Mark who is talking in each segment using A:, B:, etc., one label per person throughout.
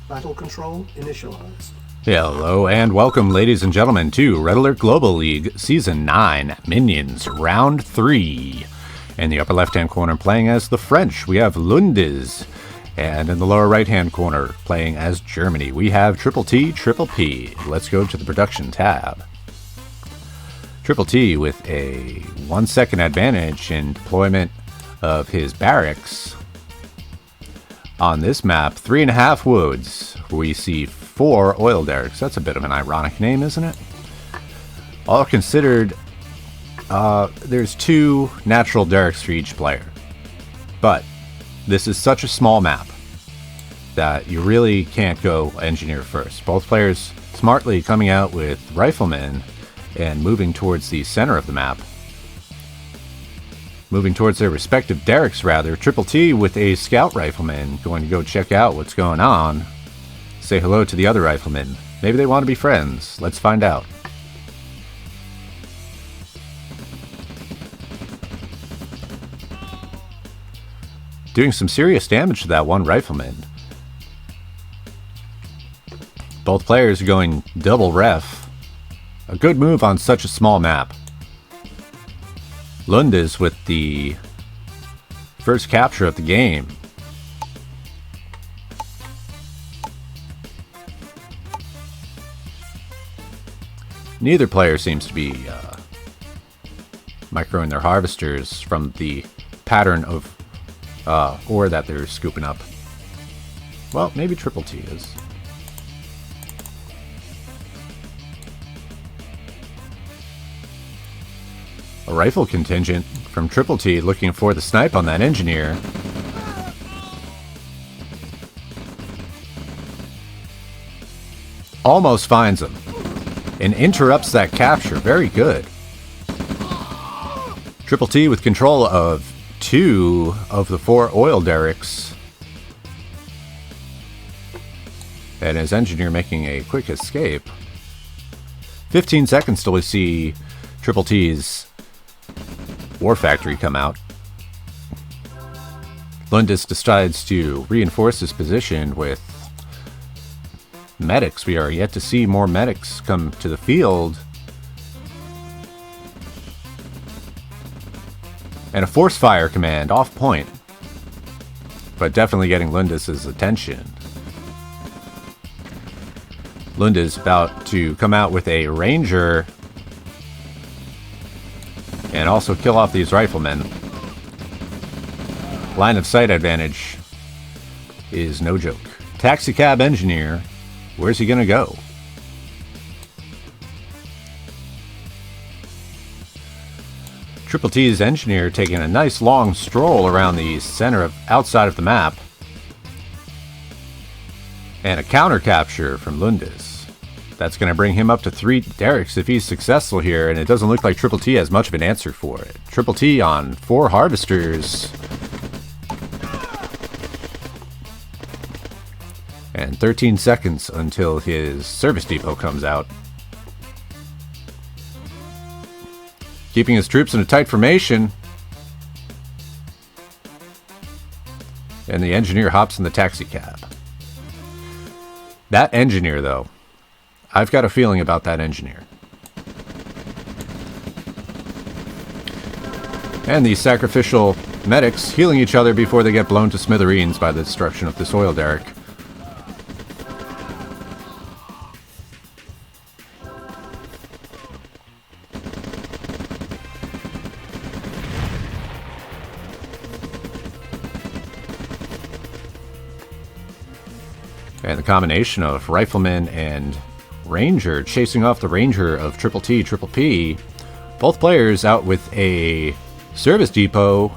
A: Battle control initialized.
B: Hello and welcome, ladies and gentlemen, to Red Alert Global League Season 9 Minions Round 3. In the upper left-hand corner, playing as the French, we have Lundiz. And in the lower right-hand corner, playing as Germany, we have TTTPPP. Let's go to the production tab. Triple T with a 1 second advantage in deployment of his barracks. On this map, 3.5 woods, we see 4 oil derricks. That's a bit of an ironic name, isn't it? All considered, there's 2 natural derricks for each player. But this is such a small map that you really can't go engineer first. Both players smartly coming out with riflemen and moving towards the center of the map. Moving towards their respective derricks, rather. Triple T with a scout rifleman going to go check out what's going on. Say hello to the other riflemen. Maybe they want to be friends. Let's find out. Doing some serious damage to that one rifleman. Both players are going double ref. A good move on such a small map. Lundiz with the first capture of the game. Neither player seems to be microing their harvesters from the pattern of ore that they're scooping up. Well, maybe Triple T is. A rifle contingent from Triple T looking for the snipe on that engineer. Almost finds him and interrupts that capture. Very good. Triple T with control of 2 of the 4 oil derricks. And his engineer making a quick escape. 15 seconds till we see Triple T's War Factory come out. Lundiz decides to reinforce his position with medics. We are yet to see more medics come to the field. And a force fire command off point. But definitely getting Lundiz's attention. Lundiz about to come out with a ranger and also kill off these riflemen. Line of sight advantage is no joke. Taxi cab engineer, where's he gonna go? Triple T's engineer taking a nice long stroll around the center outside of the map. And a counter capture from Lundiz. That's going to bring him up to 3 derricks if he's successful here, and it doesn't look like Triple T has much of an answer for it. Triple T on 4 harvesters. And 13 seconds until his service depot comes out. Keeping his troops in a tight formation. And the engineer hops in the taxi cab. That engineer, though. I've got a feeling about that engineer. And these sacrificial medics healing each other before they get blown to smithereens by the destruction of this oil derrick. And the combination of rifleman and ranger chasing off the ranger of Triple T, Triple P. Both players out with a service depot,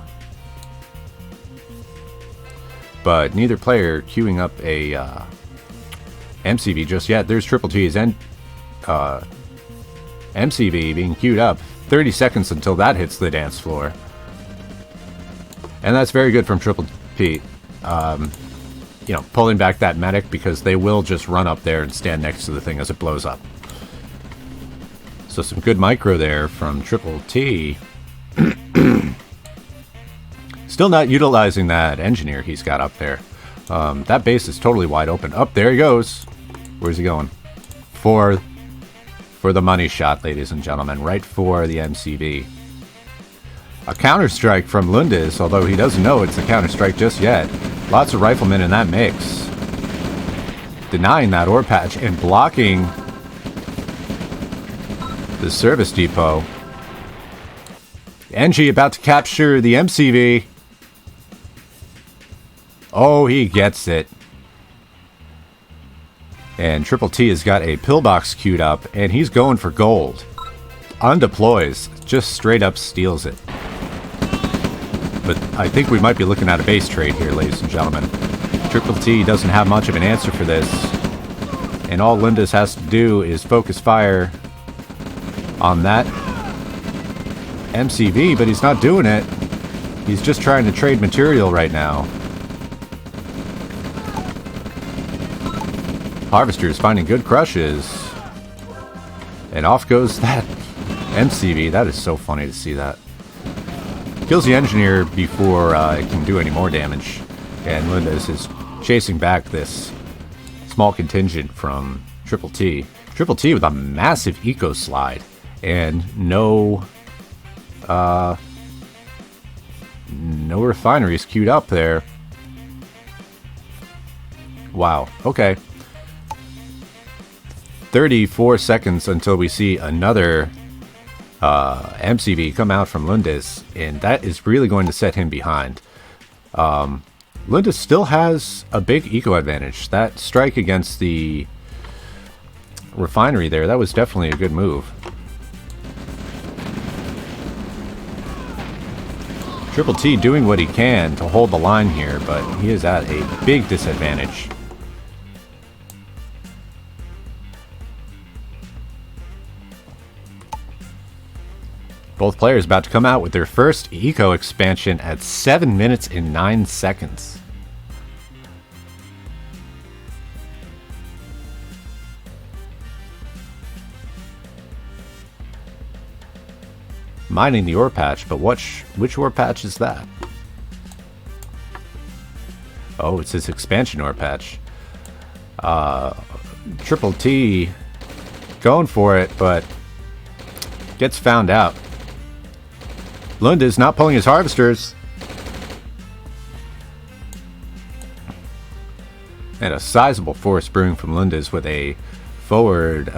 B: but neither player queuing up a MCV just yet. There's Triple T's MCV being queued up. 30 seconds until that hits the dance floor. And that's very good from Triple P. You know, pulling back that medic because they will just run up there and stand next to the thing as it blows up. So some good micro there from Triple T. Still not utilizing that engineer he's got up there. That base is totally wide open. Up there he goes. Where's he going? For the money shot, ladies and gentlemen. Right for the MCV. A counter-strike from Lundiz, although he doesn't know it's a counter-strike just yet. Lots of riflemen in that mix. Denying that ore patch and blocking the service depot. NG about to capture the MCV. Oh, he gets it. And Triple T has got a pillbox queued up, and he's going for gold. Undeploys, just straight up steals it. But I think we might be looking at a base trade here, ladies and gentlemen. Triple T doesn't have much of an answer for this. And all Lundiz has to do is focus fire on that MCV, but he's not doing it. He's just trying to trade material right now. Harvester is finding good crushes. And off goes that MCV. That is so funny to see that. Kills the engineer before it can do any more damage. And Lundiz is chasing back this small contingent from Triple T. Triple T with a massive eco slide. And no refineries queued up there. Wow. Okay. 34 seconds until we see another MCV come out from Lundiz, and that is really going to set him behind. Lundiz still has a big eco advantage. That strike against the refinery there, that was definitely a good move. Triple T doing what he can to hold the line here, but he is at a big disadvantage. Both players about to come out with their first eco expansion at 7 minutes and 9 seconds. Mining the ore patch, but which ore patch is that? Oh, it's this expansion ore patch. Triple T going for it, but gets found out. Lundiz not pulling his harvesters. And a sizable force brewing from Lundiz with a forward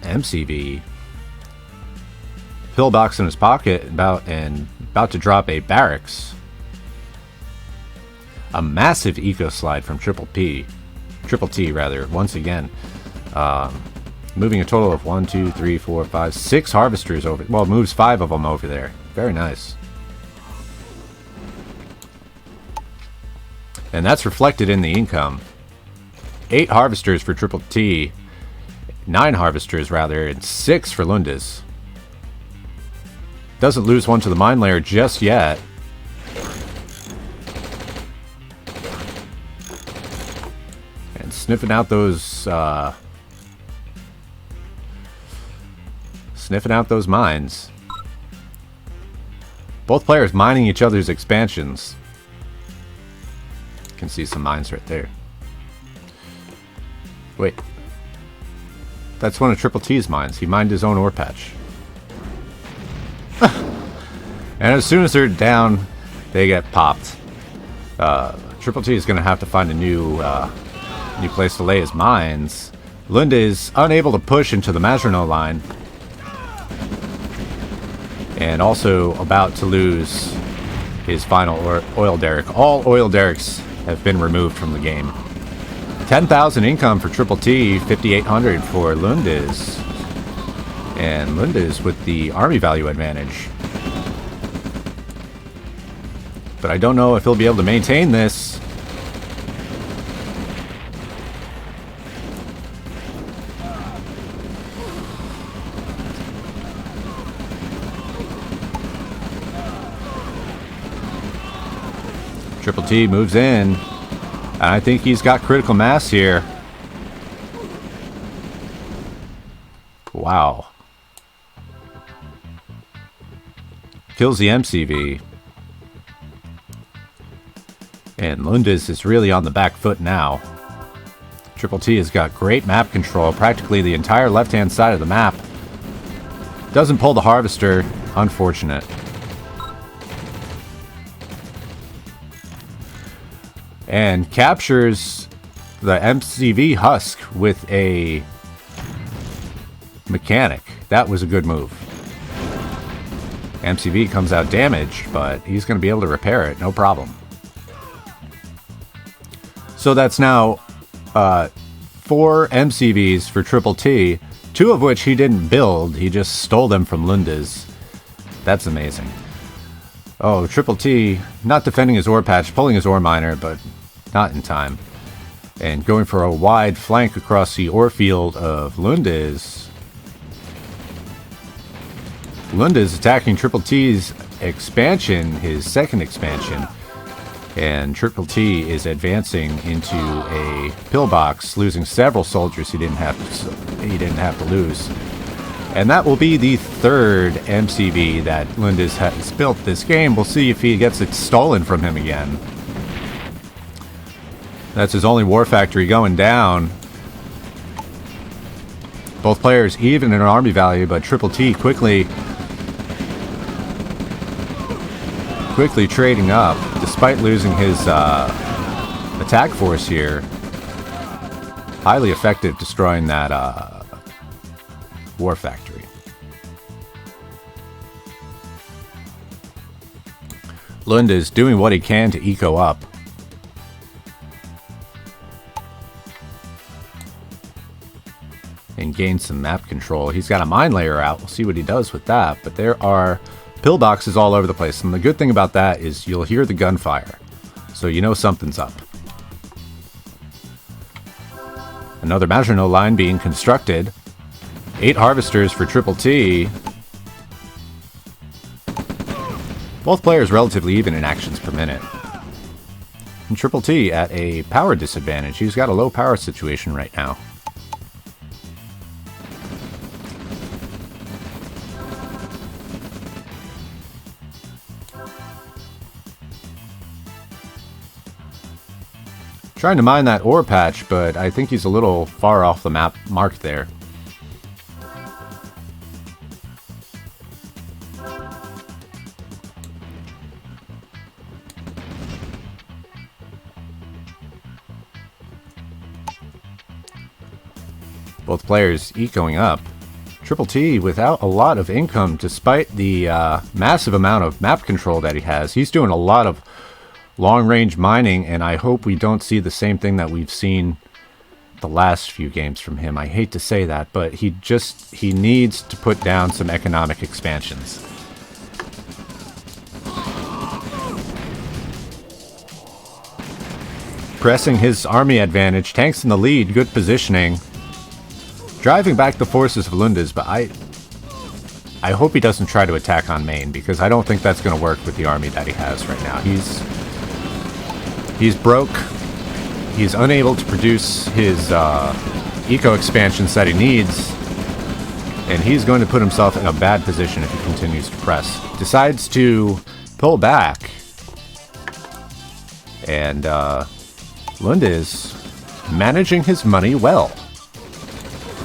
B: MCV. Pillbox in his pocket, about to drop a barracks. A massive eco slide from Triple T, once again. Moving a total of 1, 2, 3, 4, 5, 6 harvesters over. Well, moves 5 of them over there. Very nice. And that's reflected in the income. 8 harvesters for Triple T. 9 harvesters, rather, and 6 for Lundiz. Doesn't lose one to the mine layer just yet. And sniffing out those mines. Both players mining each other's expansions. You can see some mines right there. Wait. That's one of Triple T's mines. He mined his own ore patch. And as soon as they're down, they get popped. Triple T is going to have to find a new place to lay his mines. Lundiz unable to push into the Maginot line. And also about to lose his final oil derrick. All oil derricks have been removed from the game. 10,000 income for Triple T, 5,800 for Lundiz. And Lundiz with the army value advantage. But I don't know if he'll be able to maintain this. Triple T moves in. And I think he's got critical mass here. Wow. Kills the MCV. And Lundiz is really on the back foot now. Triple T has got great map control, practically the entire left-hand side of the map. Doesn't pull the harvester, unfortunate. And captures the MCV husk with a mechanic. That was a good move. MCV comes out damaged, but he's going to be able to repair it, no problem. So that's now 4 MCVs for Triple T, 2 of which he didn't build, he just stole them from Lundiz. That's amazing. Oh, Triple T not defending his ore patch, pulling his ore miner, but not in time. And going for a wide flank across the ore field of Lundiz. Lundiz attacking Triple T's expansion, his second expansion. And Triple T is advancing into a pillbox, losing several soldiers he didn't have to lose. And that will be the 3rd MCV that Lundiz has built this game. We'll see if he gets it stolen from him again. That's his only war factory going down. Both players even in army value, but Triple T quickly trading up, despite losing his attack force here. Highly effective destroying that war factory. Lundiz doing what he can to eco up. And gain some map control. He's got a mine layer out. We'll see what he does with that. But there are pillboxes all over the place. And the good thing about that is you'll hear the gunfire. So you know something's up. Another Maginot line being constructed. 8 harvesters for Triple T. Both players relatively even in actions per minute. And Triple T at a power disadvantage. He's got a low power situation right now. Trying to mine that ore patch, but I think he's a little far off the map mark there. Both players ecoing up. Triple T without a lot of income despite the massive amount of map control that he has. He's doing a lot of long-range mining, and I hope we don't see the same thing that we've seen the last few games from him. I hate to say that, but he needs to put down some economic expansions. Pressing his army advantage, tanks in the lead, good positioning. Driving back the forces of Lundiz, but I hope he doesn't try to attack on main, because I don't think that's going to work with the army that he has right now. He's broke. He's unable to produce his eco expansions that he needs. And he's going to put himself in a bad position if he continues to press. Decides to pull back. And Lundiz managing his money well.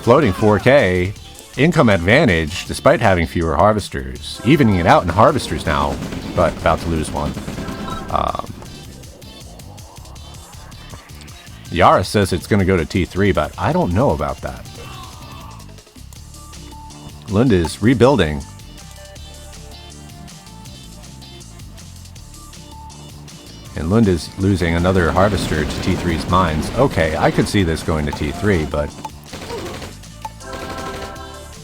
B: Floating 4K. Income advantage despite having fewer harvesters. Evening it out in harvesters now, but about to lose one. Yara says it's going to go to T3, but I don't know about that. Lundiz rebuilding. And Lundiz losing another harvester to T3's mines. Okay, I could see this going to T3, but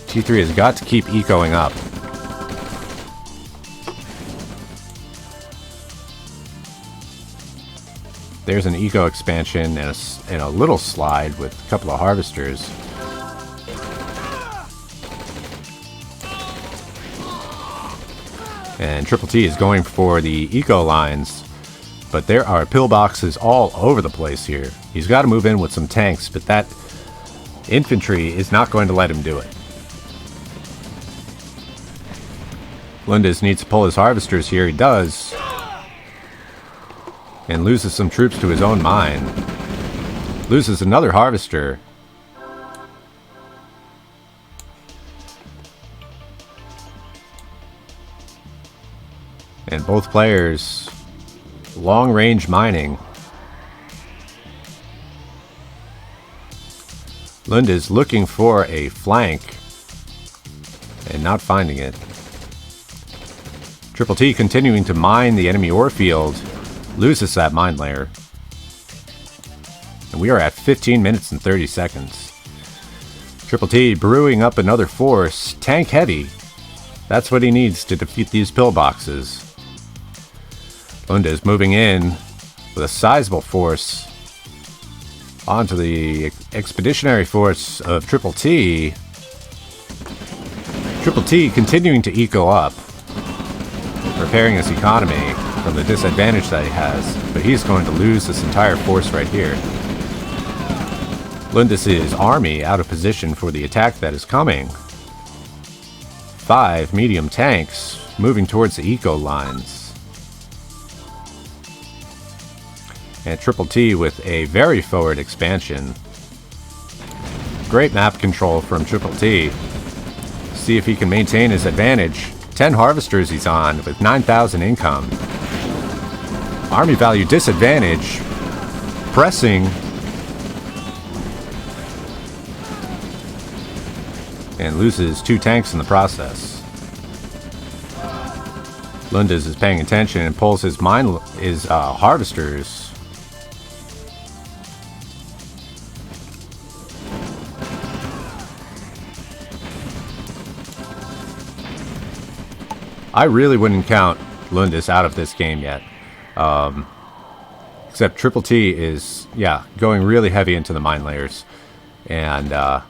B: T3 has got to keep ecoing up. There's an eco expansion and a little slide with a couple of harvesters. And Triple T is going for the eco lines, but there are pillboxes all over the place here. He's got to move in with some tanks, but that infantry is not going to let him do it. Lundiz needs to pull his harvesters here. He does. and loses some troops to his own mine. Loses another harvester. And both players long-range mining. Lundiz looking for a flank and not finding it. Triple T continuing to mine the enemy ore field, loses that mine layer. And we are at 15 minutes and 30 seconds. Triple T brewing up another force, tank heavy. That's what he needs to defeat these pillboxes. Lundiz moving in with a sizable force onto the expeditionary force of Triple T. Triple T continuing to eco up, repairing his economy from the disadvantage that he has, but he's going to lose this entire force right here. Lundiz's army out of position for the attack that is coming. 5 medium tanks moving towards the eco lines. And Triple T with a very forward expansion. Great map control from Triple T. See if he can maintain his advantage. 10 harvesters he's on with 9,000 income. Army value disadvantage. Pressing. And loses 2 tanks in the process. Lundiz is paying attention and pulls his harvesters. I really wouldn't count Lundiz out of this game yet. Except Triple T is, going really heavy into the mine layers. And, but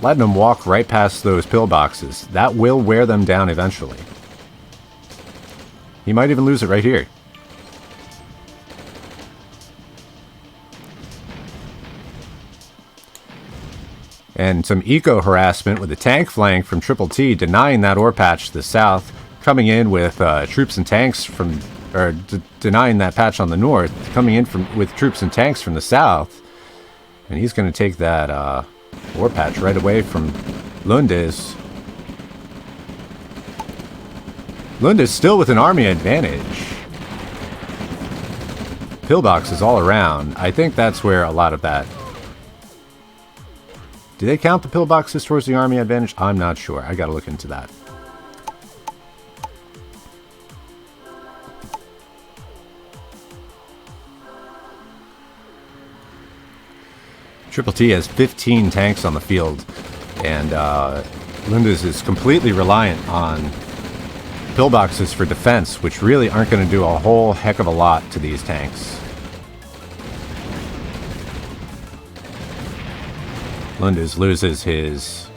B: letting them walk right past those pillboxes, that will wear them down eventually. He might even lose it right here. And some eco harassment with a tank flank from Triple T, denying that ore patch to the south, coming in with troops and tanks from, denying that patch on the north, coming in with troops and tanks from the south, and he's going to take that ore patch right away from Lundiz. Lundiz still with an army advantage. Pillboxes all around. I think that's where a lot of that. Do they count the pillboxes towards the army advantage? I'm not sure. I gotta look into that. Triple T has 15 tanks on the field, and Lundiz is completely reliant on pillboxes for defense, which really aren't going to do a whole heck of a lot to these tanks. Lundiz loses his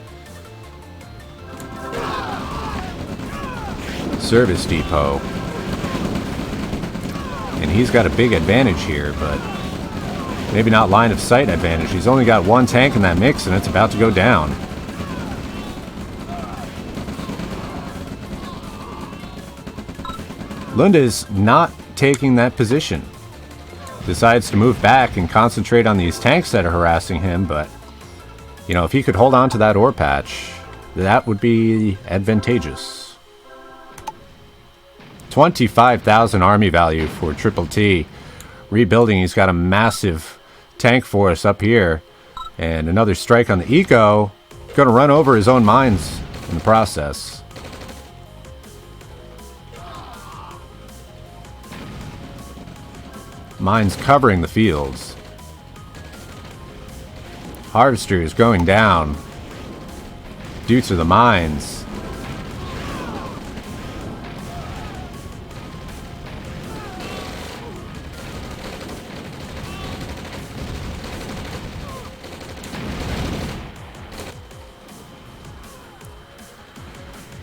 B: service depot. And he's got a big advantage here, but maybe not line of sight advantage. He's only got 1 tank in that mix, and it's about to go down. Lundiz not taking that position. Decides to move back and concentrate on these tanks that are harassing him, but you know, if he could hold on to that ore patch, that would be advantageous. 25,000 army value for Triple T. Rebuilding, he's got a massive tank force up here. And another strike on the eco. Going to run over his own mines in the process. Mines covering the fields. Harvester is going down due to the mines.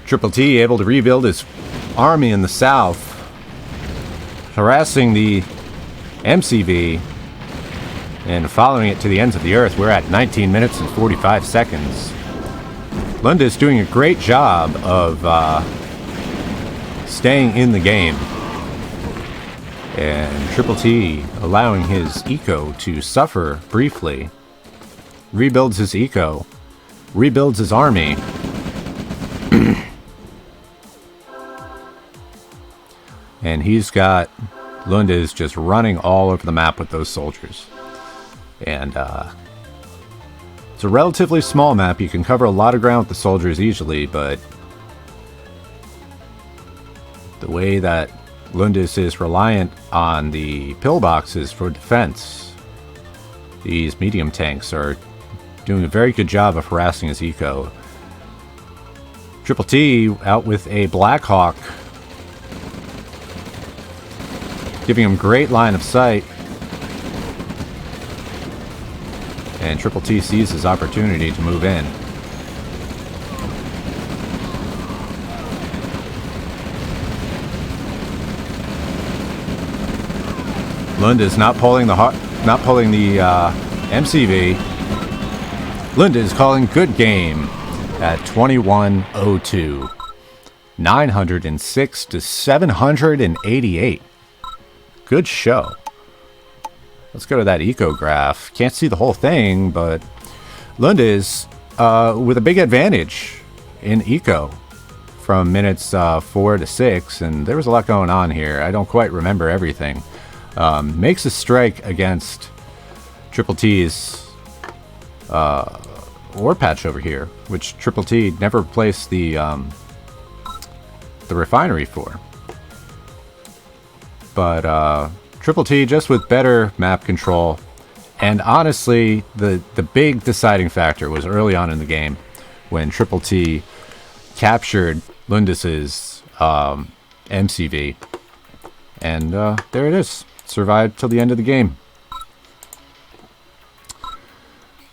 B: Triple T able to rebuild his army in the south, harassing the MCV. And following it to the ends of the earth, we're at 19 minutes and 45 seconds. Lundiz doing a great job of staying in the game. And Triple T allowing his eco to suffer briefly. Rebuilds his eco. Rebuilds his army. And he's got Lundiz just running all over the map with those soldiers. And it's a relatively small map. You can cover a lot of ground with the soldiers easily, but the way that Lundiz is reliant on the pillboxes for defense, these medium tanks are doing a very good job of harassing his eco. Triple T out with a Blackhawk, giving him great line of sight. And Triple T sees his opportunity to move in. Lundiz not pulling the MCV. Lundiz calling good game at 21:02. 906 to 788. Good show. Let's go to that eco graph. Can't see the whole thing, but Lundiz with a big advantage in eco from minutes 4 to 6, and there was a lot going on here. I don't quite remember everything. Makes a strike against Triple T's war patch over here, which Triple T never replaced the refinery for. But Triple T just with better map control, and honestly, the big deciding factor was early on in the game when Triple T captured Lundiz's MCV, and there it is. Survived till the end of the game.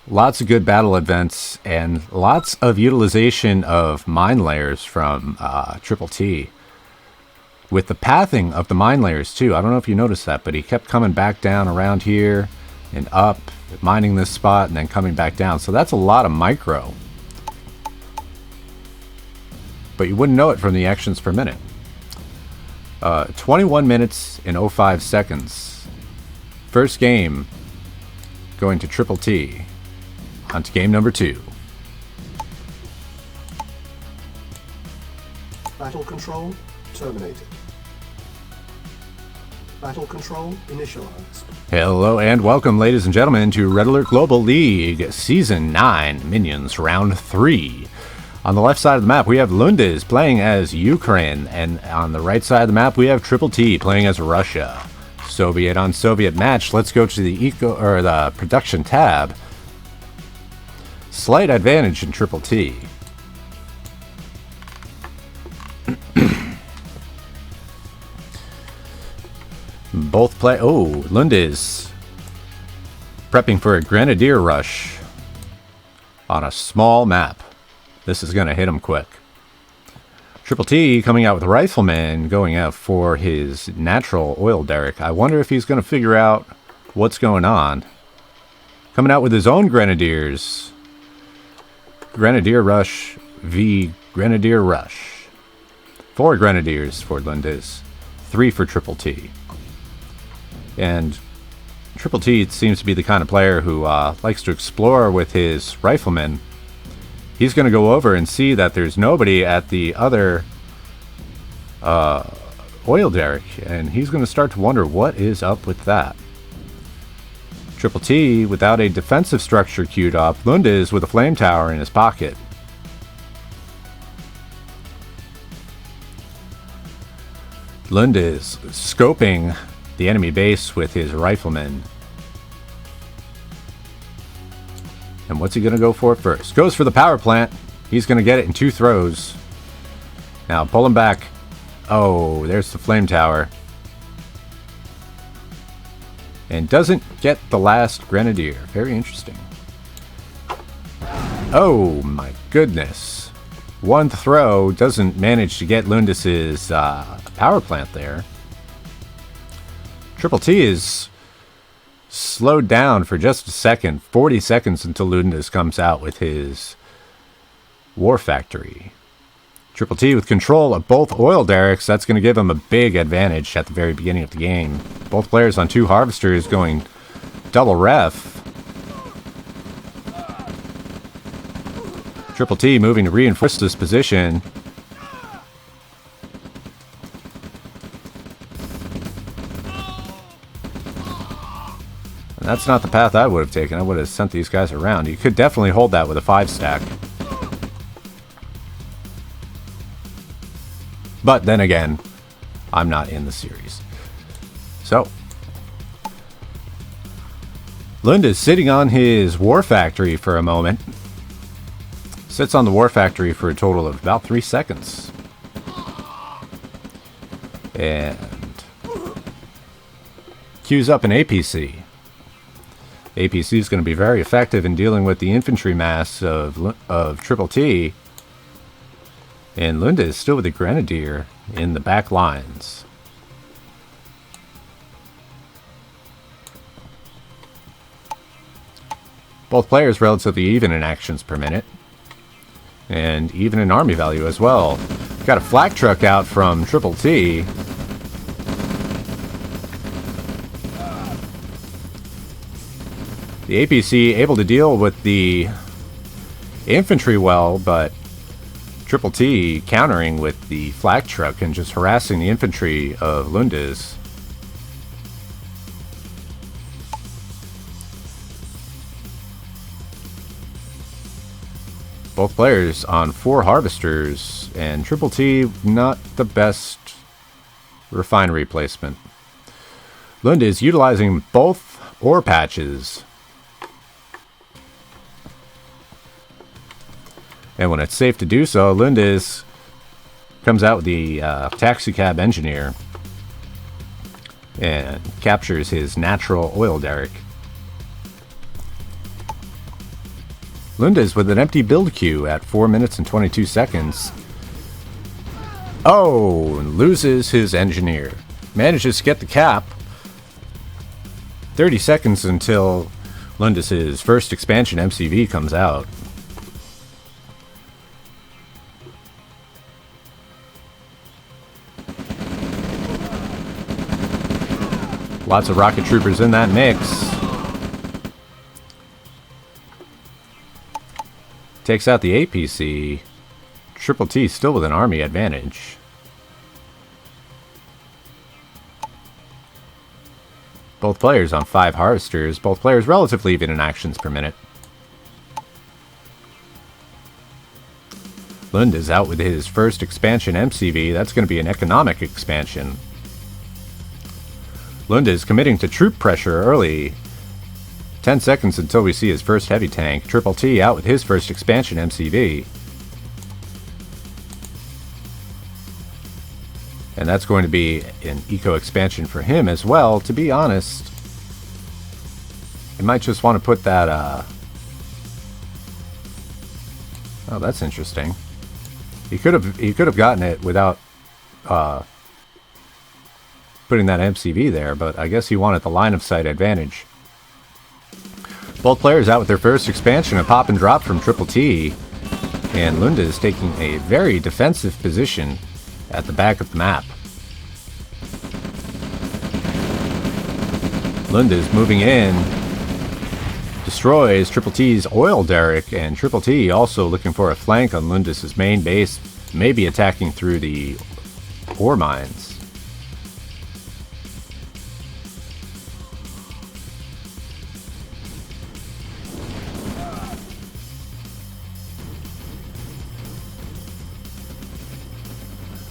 B: Lots of good battle events and lots of utilization of mine layers from Triple T. With the pathing of the mine layers too. I don't know if you noticed that, but he kept coming back down around here and up, mining this spot and then coming back down. So that's a lot of micro. But you wouldn't know it from the actions per minute. 21 minutes and 05 seconds. First game going to Triple T. On to game number 2.
A: Battle control terminated. Battle control initialized.
B: Hello and welcome, ladies and gentlemen, to Red Alert Global League Season 9 Minions Round 3. On the left side of the map, we have Lundiz playing as Ukraine, and on the right side of the map, we have Triple T playing as Russia. Soviet on Soviet match. Let's go to the the production tab. Slight advantage in Triple T. Both play. Oh, Lundiz prepping for a grenadier rush on a small map. This is going to hit him quick. Triple T coming out with Rifleman, going out for his natural oil derrick. I wonder if he's going to figure out what's going on. Coming out with his own Grenadiers. Grenadier Rush v. Grenadier Rush. 4 Grenadiers for Lundiz. 3 for Triple T. And Triple T seems to be the kind of player who likes to explore with his Rifleman. He's going to go over and see that there's nobody at the other oil derrick, and he's going to start to wonder what is up with that. Triple T without a defensive structure queued up, Lundiz with a flame tower in his pocket. Lundiz scoping the enemy base with his Rifleman. And what's he going to go for first? Goes for the power plant. He's going to get it in 2 throws. Now pull him back. Oh, there's the flame tower. And doesn't get the last Grenadier. Very interesting. Oh my goodness. 1 throw doesn't manage to get Lundiz's power plant there. Triple T is slowed down for just a second, 40 seconds until Lundiz comes out with his war factory. Triple T with control of both oil derricks. That's going to give him a big advantage at the very beginning of the game. Both players on 2 harvesters going double ref. Triple T moving to reinforce this position. And that's not the path I would have taken. I would have sent these guys around. You could definitely hold that with a 5 stack. But then again, I'm not in the series. So, Lundiz sitting on his War Factory for a moment. Sits on the War Factory for a total of about 3 seconds. And queues up an APC. APC is going to be very effective in dealing with the infantry mass of Triple T. And Lundiz still with the Grenadier in the back lines. Both players relatively even in actions per minute. And even in army value as well. Got a flak truck out from Triple T. The APC able to deal with the infantry well, but Triple T countering with the flak truck and just harassing the infantry of Lundiz. Both players on 4 harvesters, and Triple T not the best refinery placement. Lundiz utilizing both ore patches. And when it's safe to do so, Lundiz comes out with the taxi cab engineer and captures his natural oil derrick. Lundiz with an empty build queue at 4 minutes and 22 seconds. Oh, and loses his engineer. Manages to get the cap. 30 seconds until Lundiz's first expansion MCV comes out. Lots of rocket troopers in that mix. Takes out the APC. Triple T still with an army advantage. Both players on 5 harvesters. Both players relatively even in actions per minute. Lundiz out with his first expansion MCV. That's going to be an economic expansion. Lundiz committing to troop pressure early. 10 seconds until we see his first heavy tank. Triple T out with his first expansion MCV. And that's going to be an eco expansion for him as well. To be honest, I might just want to put that, oh, that's interesting. He could have gotten it without putting that MCV there, but I guess he wanted the line of sight advantage. Both players out with their first expansion, a pop and drop from Triple T, and Lundiz taking a very defensive position at the back of the map. Lundiz moving in, destroys Triple T's oil derrick, and Triple T also looking for a flank on Lundiz's main base, maybe attacking through the ore mines.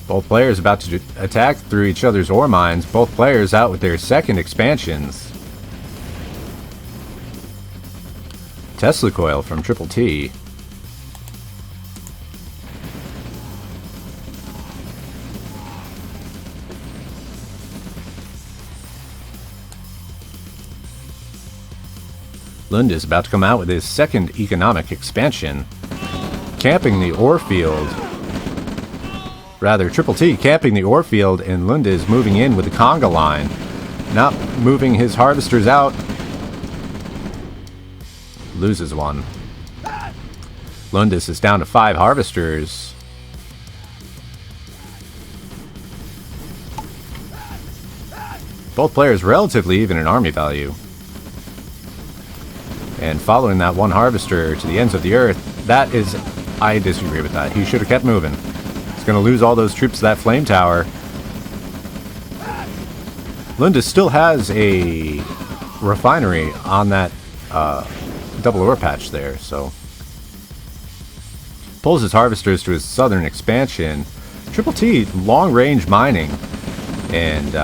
B: Both players about to attack through each other's ore mines. Both players out with their second expansions. Tesla coil from Triple T. Lundiz about to come out with his second economic expansion. Camping the ore field. Rather, Triple T camping the ore field, and Lundiz moving in with the conga line. Not moving his harvesters out. Loses one. Lundiz is down to 5 harvesters. Both players relatively even in army value. And following that one harvester to the ends of the earth, that is... I disagree with that. He should have kept moving. He's going to lose all those troops to that flame tower. Lundiz still has a refinery on that double ore patch there, so... Pulls his harvesters to his southern expansion. Triple T, long-range mining. And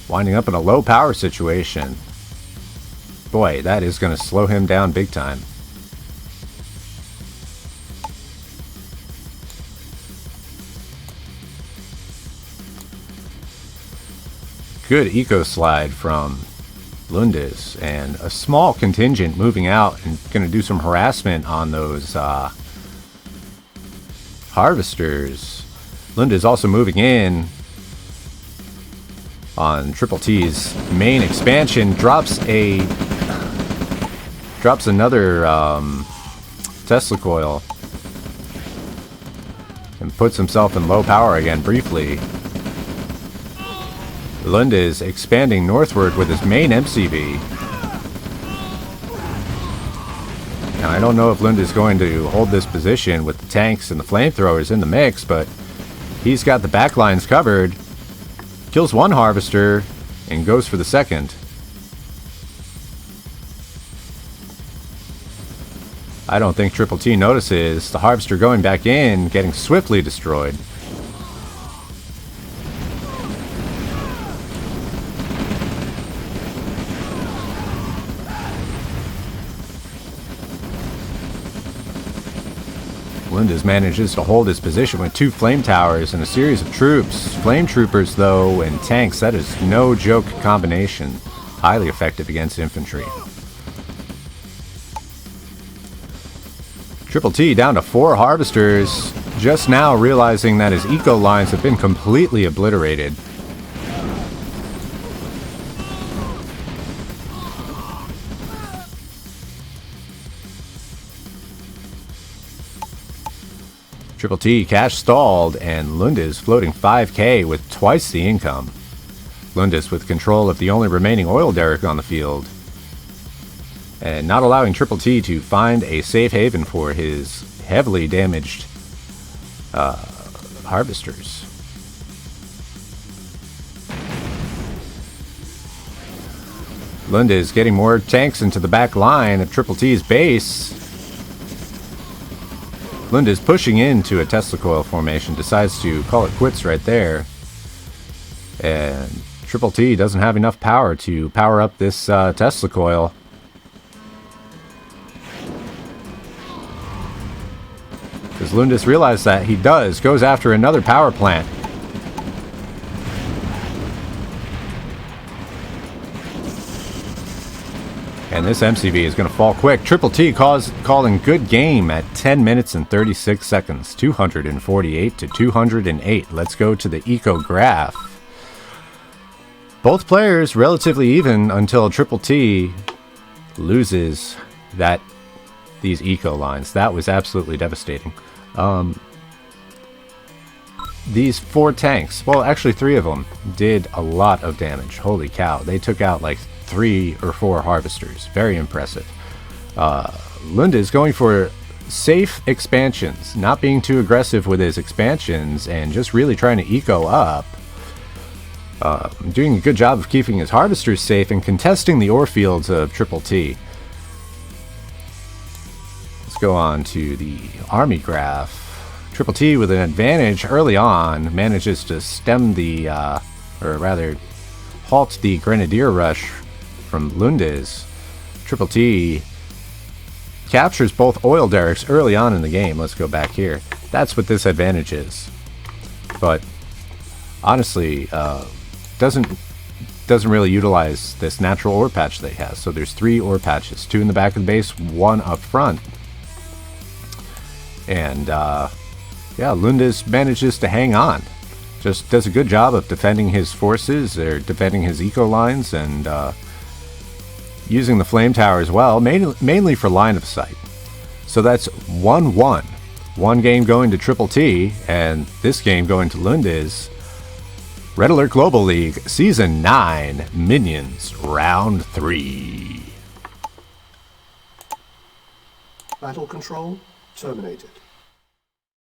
B: winding up in a low power situation. Boy, that is going to slow him down big time. Good eco slide from Lundiz, and a small contingent moving out and going to do some harassment on those harvesters. Lundiz also moving in on Triple T's main expansion, drops another Tesla coil and puts himself in low power again briefly. Lundiz expanding northward with his main MCV. Now, I don't know if Lundiz is going to hold this position with the tanks and the flamethrowers in the mix, but he's got the back lines covered. Kills one harvester and goes for the second. I don't think Triple T notices the harvester going back in, getting swiftly destroyed. Lundiz manages to hold his position with 2 flame towers and a series of troops. Flame troopers, though, and tanks, that is no joke combination. Highly effective against infantry. Triple T down to 4 harvesters, just now realizing that his eco lines have been completely obliterated. Triple T cash stalled, and Lundiz floating 5k with twice the income. Lundiz with control of the only remaining oil derrick on the field, and not allowing Triple T to find a safe haven for his heavily damaged harvesters. Lundiz getting more tanks into the back line of Triple T's base. Lundiz pushing into a Tesla coil formation, decides to call it quits right there. And Triple T doesn't have enough power to power up this Tesla coil. Because Lundiz realized that he goes after another power plant. And this MCV is going to fall quick. Triple T calling good game at 10 minutes and 36 seconds. 248 to 208. Let's go to the eco graph. Both players relatively even until Triple T loses these eco lines. That was absolutely devastating. These 4 tanks, well, actually 3 of them, did a lot of damage. Holy cow. They took out like 3 or 4 harvesters. Very impressive. Lundiz going for safe expansions, not being too aggressive with his expansions, and just really trying to eco up. Doing a good job of keeping his harvesters safe and contesting the ore fields of Triple T. Let's go on to the army graph. Triple T with an advantage early on manages to stem the, or rather, halt the grenadier rush from Lundiz. Triple T captures both oil derricks early on in the game. Let's go back here. That's what this advantage is. But honestly, doesn't really utilize this natural ore patch that he has. So there's 3 ore patches, 2 in the back of the base, 1 up front. And yeah, Lundiz manages to hang on. Just does a good job of defending his forces, or defending his eco lines, and using the flame tower as well, mainly for line of sight. So that's 1-1. One game going to Triple T, and this game going to Lundiz. Red Alert Global League Season 9 Minions Round 3.
A: Battle control terminated.